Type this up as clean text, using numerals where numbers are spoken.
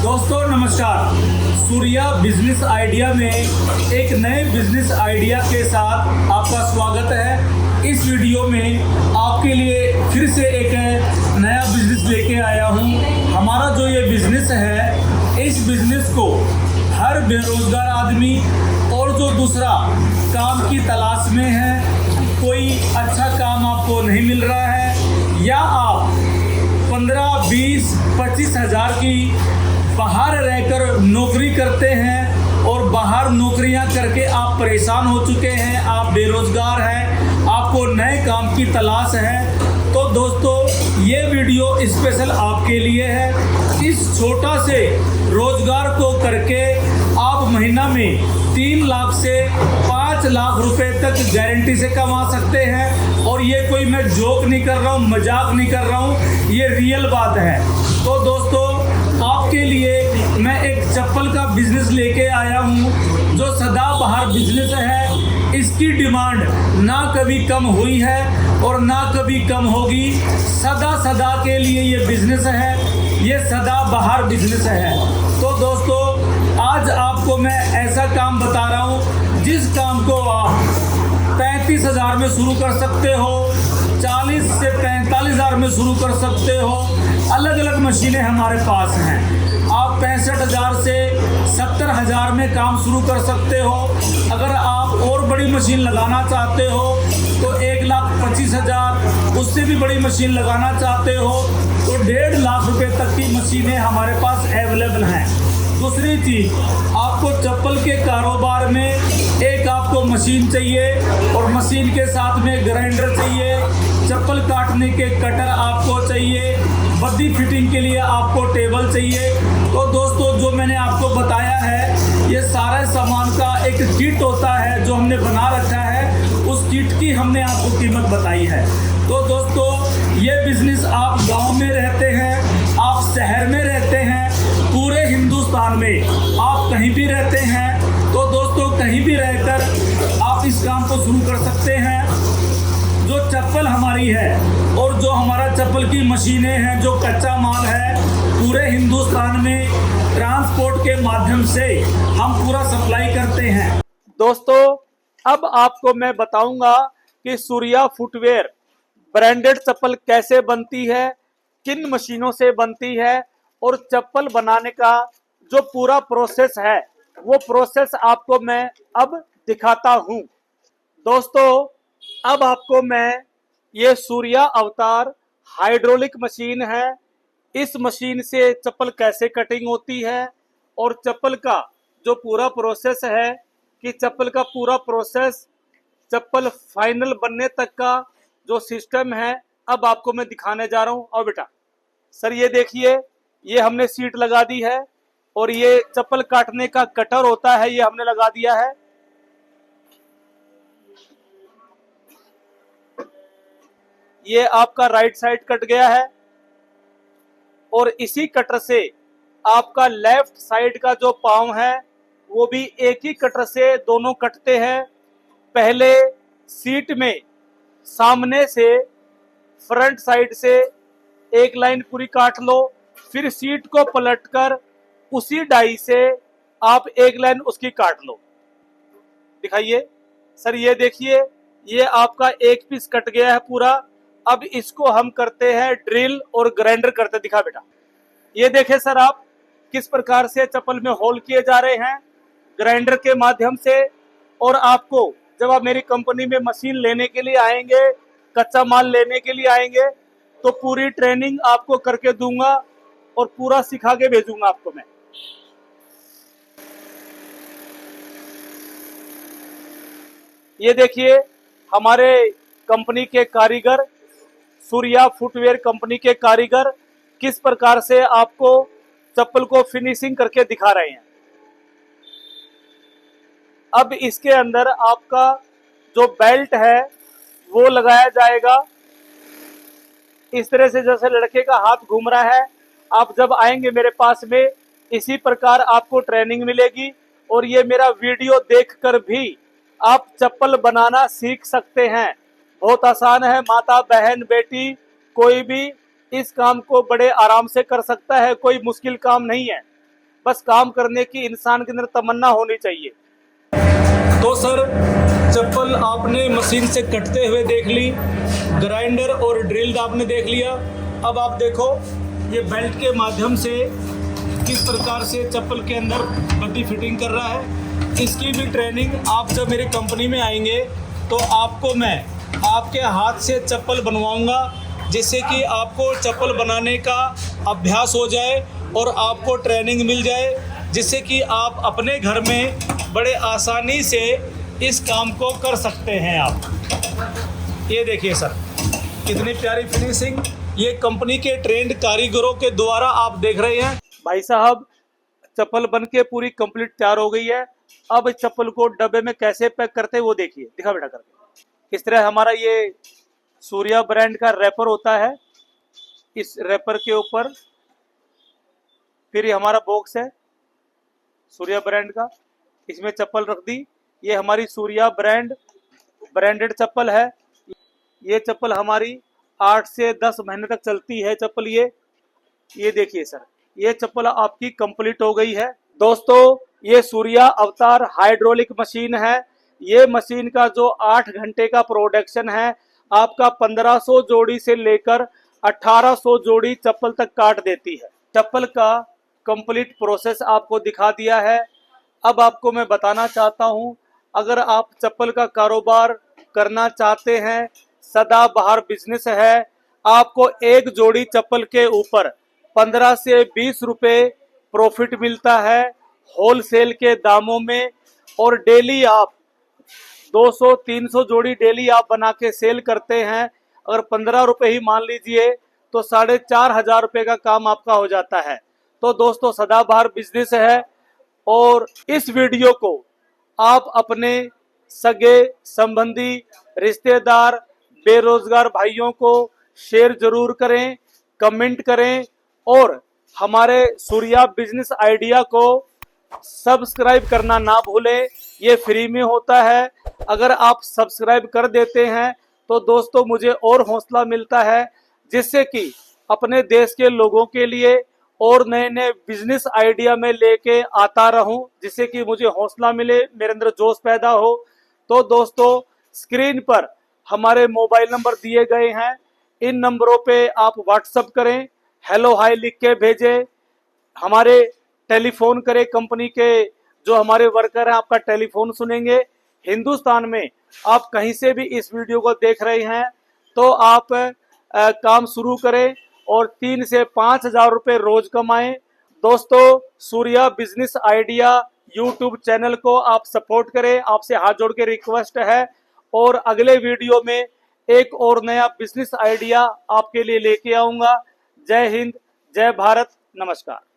दोस्तों नमस्कार। Surya business idea में एक नए बिजनेस आइडिया के साथ आपका स्वागत है। इस वीडियो में आपके लिए फिर से एक नया बिजनेस लेके आया हूँ। हमारा जो ये बिजनेस है, इस बिजनेस को हर बेरोजगार आदमी और जो दूसरा काम की तलाश में है, कोई अच्छा काम आपको नहीं मिल रहा है या आप 15, 20, 25 हज़ार की बाहर रहकर नौकरी करते हैं और बाहर नौकरियां करके आप परेशान हो चुके हैं, आप बेरोजगार हैं, आपको नए काम की तलाश है, तो दोस्तों ये वीडियो स्पेशल आपके लिए है। इस छोटा से रोजगार को करके आप महीना में 3 लाख से 5 लाख रुपए तक गारंटी से कमा सकते हैं। और ये कोई मैं जोक नहीं कर रहा हूँ, मजाक नहीं कर रहा हूँ, ये रियल बात है। तो दोस्तों आपके लिए मैं एक चप्पल का बिजनेस लेके आया हूँ जो सदाबहार बिजनेस है। इसकी डिमांड ना कभी कम हुई है और ना कभी कम होगी। सदा के लिए ये बिजनेस है, ये सदाबहार बिजनेस है। तो दोस्तों आज आपको मैं ऐसा काम बता रहा हूँ जिस काम को आप 35 हज़ार में शुरू कर सकते हो, 40 से 45 हज़ार में शुरू कर सकते हो। अलग अलग मशीनें हमारे पास हैं। आप 65 हज़ार से 70 हज़ार में काम शुरू कर सकते हो। अगर आप और बड़ी मशीन लगाना चाहते हो तो 1,25,000, उससे भी बड़ी मशीन लगाना चाहते हो तो 1.5 लाख रुपए तक की मशीनें हमारे पास अवेलेबल हैं। दूसरी चीज़, आपको चप्पल के कारोबार में एक आपको मशीन चाहिए और मशीन के साथ में ग्राइंडर चाहिए, चप्पल काटने के कटर आपको चाहिए, बद्दी फिटिंग के लिए आपको टेबल चाहिए। तो दोस्तों जो मैंने आपको बताया है, ये सारे सामान का एक किट होता है जो हमने बना रखा है, उस किट की हमने आपको कीमत बताई है। तो दोस्तों ये बिजनेस आप गांव में रहते हैं, आप शहर में रहते हैं, पूरे हिंदुस्तान में आप कहीं भी रहते हैं, तो दोस्तों कहीं भी रहकर आप इस काम को शुरू कर सकते हैं। जो चप्पल हमारी है और जो हमारा चप्पल की मशीनें हैं, जो कच्चा माल है, पूरे हिंदुस्तान में ट्रांसपोर्ट के माध्यम से हम पूरा सप्लाई करते हैं। दोस्तों अब आपको मैं बताऊंगा कि सूर्या फुटवेयर ब्रांडेड चप्पल कैसे बनती है, किन मशीनों से बनती है और चप्पल बनाने का जो पूरा प्रोसेस है वो प्रोसेस आपको मैं अब दिखाता हूं। दोस्तों अब आपको मैं ये सूर्या अवतार हाइड्रोलिक मशीन है, इस मशीन से चप्पल कैसे कटिंग होती है और चप्पल का जो पूरा प्रोसेस है कि चप्पल का पूरा प्रोसेस, चप्पल फाइनल बनने तक का जो सिस्टम है, अब आपको मैं दिखाने जा रहा हूं। और बेटा सर ये देखिए, ये हमने सीट लगा दी है और ये चप्पल काटने का कटर होता है, ये हमने लगा दिया है। ये आपका राइट साइड कट गया है और इसी कटर से आपका लेफ्ट साइड का जो पांव है वो भी एक ही कटर से दोनों कटते हैं। पहले सीट में सामने से फ्रंट साइड से एक लाइन पूरी काट लो, फिर सीट को पलटकर उसी डाई से आप एक लाइन उसकी काट लो। दिखाइए सर, ये देखिए, ये आपका एक पीस कट गया है पूरा। अब इसको हम करते हैं ड्रिल और ग्राइंडर करते। दिखा बेटा, ये देखे सर आप किस प्रकार से चप्पल में होल किए जा रहे हैं ग्राइंडर के माध्यम से। और आपको जब आप मेरी कंपनी में मशीन लेने के लिए आएंगे, कच्चा माल लेने के लिए आएंगे, तो पूरी ट्रेनिंग आपको करके दूंगा और पूरा सिखा के भेजूंगा आपको मैं। ये देखिए हमारे कंपनी के कारीगर, सूर्या फुटवेयर कंपनी के कारीगर किस प्रकार से आपको चप्पल को फिनिशिंग करके दिखा रहे हैं। अब इसके अंदर आपका जो बेल्ट है वो लगाया जाएगा इस तरह से, जैसे लड़के का हाथ घूम रहा है। आप जब आएंगे मेरे पास में, इसी प्रकार आपको ट्रेनिंग मिलेगी और ये मेरा वीडियो देखकर भी आप चप्पल बनाना सीख सकते हैं। बहुत आसान है, माता बहन बेटी कोई भी इस काम को बड़े आराम से कर सकता है, कोई मुश्किल काम नहीं है। बस काम करने की इंसान के अंदर तमन्ना होनी चाहिए। तो सर, चप्पल आपने मशीन से कटते हुए देख ली, ग्राइंडर और ड्रिल आपने देख लिया। अब आप देखो ये बेल्ट के माध्यम से किस प्रकार से चप्पल के अंदर बड्डी फिटिंग कर रहा है। इसकी भी ट्रेनिंग आप जब मेरी कंपनी में आएंगे तो आपको मैं आपके हाथ से चप्पल बनवाऊंगा, जिससे कि आपको चप्पल बनाने का अभ्यास हो जाए और आपको ट्रेनिंग मिल जाए, जिससे कि आप अपने घर में बड़े आसानी से इस काम को कर सकते हैं। आप ये देखिए सर, कितनी प्यारी फिनिशिंग ये कंपनी के ट्रेंड कारीगरों के द्वारा आप देख रहे हैं। भाई साहब, चप्पल बन के पूरी कंप्लीट तैयार हो गई है। अब इस चप्पल को डब्बे में कैसे पैक करते हैं वो देखिए, दिखा बेटा करके। इस तरह हमारा ये सूर्या ब्रांड का रैपर होता है। इस रैपर के ऊपर फिर ये हमारा बॉक्स है सूर्या ब्रांड का, इसमें चप्पल रख दी। ये हमारी सूर्या ब्रांडेड चप्पल है। ये चप्पल हमारी 8 से 10 महीने तक चलती है चप्पल। ये देखिए सर, ये चप्पल आपकी कंप्लीट हो गई है। दोस्तों, ये सूर्या अवतार हाइड्रोलिक मशीन है। ये मशीन का जो 8 घंटे का प्रोडक्शन है, आपका 1500 जोड़ी से लेकर 1800 जोड़ी चप्पल तक काट देती है। चप्पल का कंप्लीट प्रोसेस आपको दिखा दिया है। अब आपको मैं बताना चाहता हूं, अगर आप चप्पल का कारोबार करना चाहते हैं, सदाबहार बिजनेस है, आपको एक जोड़ी चप्पल के ऊपर 15 से 20 रुपए प्रॉफिट मिलता है होलसेल के दामों में। और डेली आप 200-300 जोड़ी डेली आप बना के सेल करते हैं। अगर 15 रुपए ही मान लीजिए तो 4,500 रुपए का काम आपका हो जाता है। तो दोस्तों, सदाबहार बिजनेस है। और इस वीडियो को आप अपने सगे संबंधी, रिश्तेदार, बेरोजगार भाइयों को शेयर जरूर करें, कमेंट करें और हमारे सूर्या बिजनेस आइडिया को सब्सक्राइब करना ना भूलें। ये फ्री में होता है। अगर आप सब्सक्राइब कर देते हैं तो दोस्तों मुझे और हौसला मिलता है, जिससे कि अपने देश के लोगों के लिए और नए नए बिजनेस आइडिया में लेके आता रहूं, जिससे कि मुझे हौसला मिले, मेरे अंदर जोश पैदा हो। तो दोस्तों, स्क्रीन पर हमारे मोबाइल नंबर दिए गए हैं। इन नंबरों पे आप व्हाट्सएप करें, हेलो हाय लिख के भेजें, हमारे टेलीफोन करें। कंपनी के जो हमारे वर्कर हैं आपका टेलीफोन सुनेंगे। हिंदुस्तान में आप कहीं से भी इस वीडियो को देख रहे हैं तो आप काम शुरू करें और 3 से 5,000 रुपए रोज कमाएं। दोस्तों, Surya business idea YouTube channel को आप सपोर्ट करें, आपसे हाथ जोड़ के रिक्वेस्ट है। और अगले वीडियो में एक और नया बिजनेस आइडिया आपके लिए लेके आऊंगा। जय हिंद, जय भारत, नमस्कार।